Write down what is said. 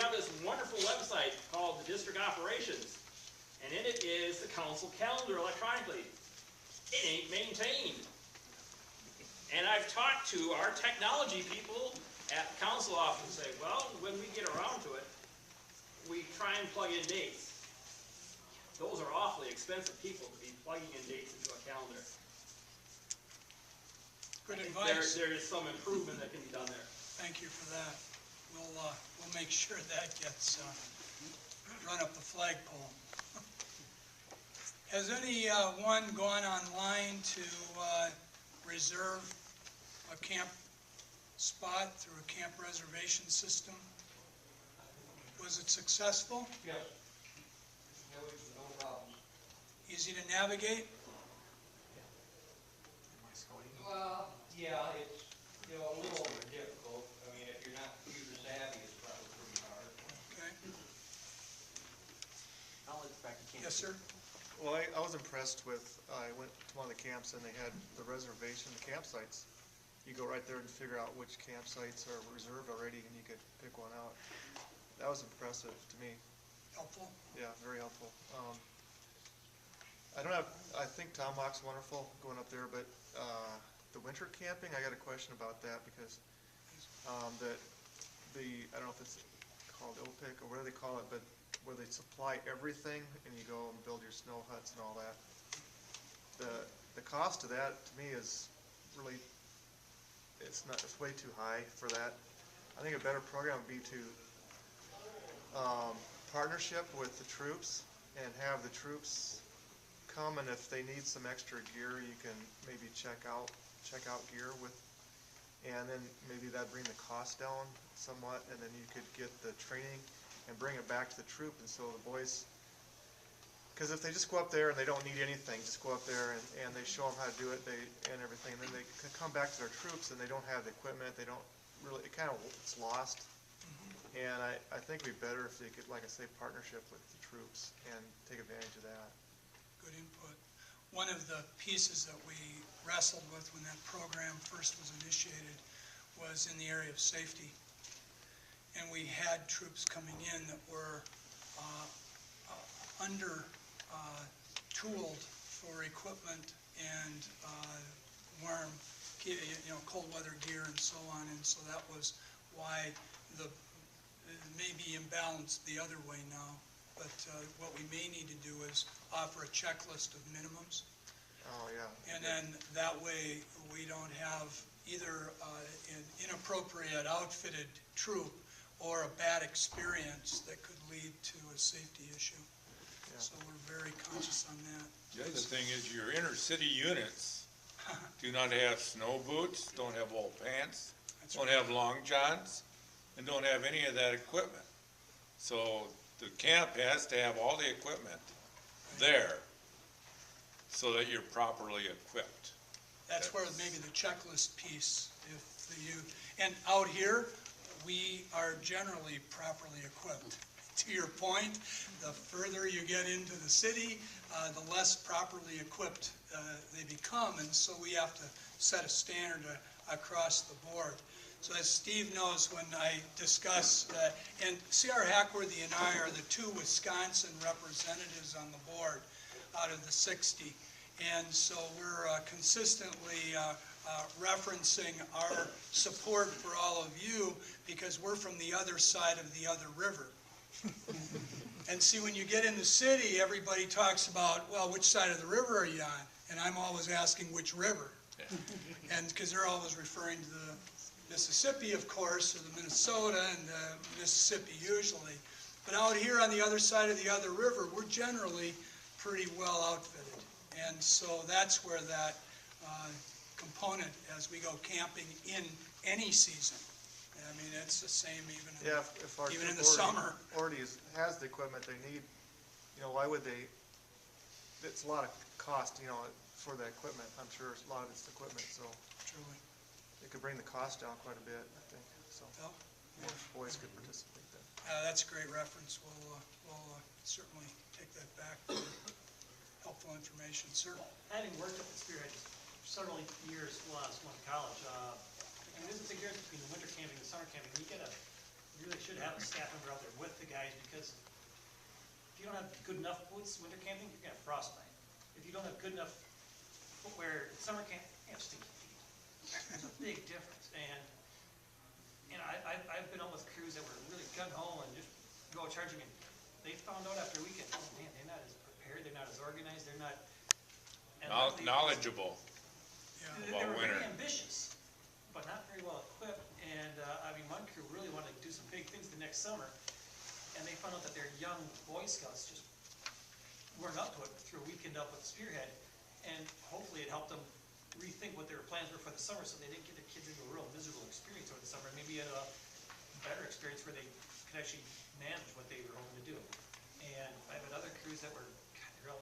have this wonderful website called the District Operations, and in it is the council calendar electronically. It ain't maintained. And I've talked to our technology people at the council office and say, well, when we get around to it, we try and plug in dates. Those are awfully expensive people to be plugging in dates into a calendar. Good advice. There is some improvement that can be done there. Thank you for that. We'll make sure that gets run up the flagpole. Has anyone gone online to reserve a camp spot through a camp reservation system? Was it successful? Yes. No problem. Easy to navigate? Well, yeah, it's, a little difficult. I mean, if you're not computer savvy, it's probably pretty hard. Okay. Yes, Yes, sir. Well, I was impressed with, I went to one of the camps and they had the reservation, the campsites. You go right there and figure out which campsites are reserved already and you could pick one out. That was impressive to me. Helpful? Yeah, very helpful. I think Tomahawk's wonderful going up there, but the winter camping, I got a question about that because I don't know if it's called OPIC or whatever they call it, but where they supply everything and you go and build your snow huts and all that. The cost of that to me is really, it's way too high for that. I think a better program would be to partnership with the troops and have the troops come, and if they need some extra gear, you can maybe check out gear with, and then maybe that'd bring the cost down somewhat, and then you could get the training and bring it back to the troop, and so the boys, because if they just go up there and they don't need anything, just go up there and they show them how to do it, and everything, and then they can come back to their troops and they don't have the equipment, they don't really, it's lost. And I think it'd be better if they could, like I say, partnership with the troops and take advantage of that. Good input. One of the pieces that we wrestled with when that program first was initiated was in the area of safety. And we had troops coming in that were under-tooled for equipment and warm, cold weather gear and so on. And so that was why it may be imbalanced the other way now. But what we may need to do is offer a checklist of minimums. Oh, yeah. And then that way we don't have either an inappropriate outfitted troop or a bad experience that could lead to a safety issue. Yeah. So we're very conscious on that. The other thing is your inner city units do not have snow boots, don't have old pants, don't have long johns, and don't have any of that equipment. So the camp has to have all the equipment there so that you're properly equipped. That's where maybe the checklist piece, and out here, we are generally properly equipped. To your point, the further you get into the city, the less properly equipped they become, and so we have to set a standard across the board. So as Steve knows, when I discuss that, and C.R. Hackworthy and I are the two Wisconsin representatives on the board out of the 60, and so we're consistently referencing our support for all of you because we're from the other side of the other river. And see, when you get in the city, everybody talks about, well, which side of the river are you on? And I'm always asking which river. And because they're always referring to the Mississippi, of course, or the Minnesota and the Mississippi usually. But out here on the other side of the other river, we're generally pretty well outfitted. And so that's where that component as we go camping in any season. I mean, it's the same even in the summer. Already has the equipment they need, why would they, it's a lot of cost, for the equipment. I'm sure a lot of it's equipment, so. Truly. It could bring the cost down quite a bit, I think, so. Oh, yeah. More boys could participate then. That's a great reference. We'll certainly take that back for helpful information. Sir? Having worked at the Spirit several years last one college, and there's a big difference between the winter camping and the summer camping. You really should have lot of staff member out there with the guys, because if you don't have good enough boots winter camping, you're gonna have frostbite. If you don't have good enough footwear in summer camp, you have stinky feet. There's a big difference, and I've been on with crews that were really gung ho and just go out charging, and they found out after a weekend, oh man, they're not as prepared, they're not as organized, they're not. and luckily- Knowledgeable. Yeah. They about were very winter. ambitious, but not very well equipped, and, I mean, one crew really wanted to do some big things the next summer, and they found out that their young Boy Scouts just weren't up to it, threw a weekend up with Spearhead, and hopefully it helped them rethink what their plans were for the summer, so they didn't get their kids into a real miserable experience over the summer, maybe a better experience where they could actually manage what they were hoping to do. And I've had other crews that were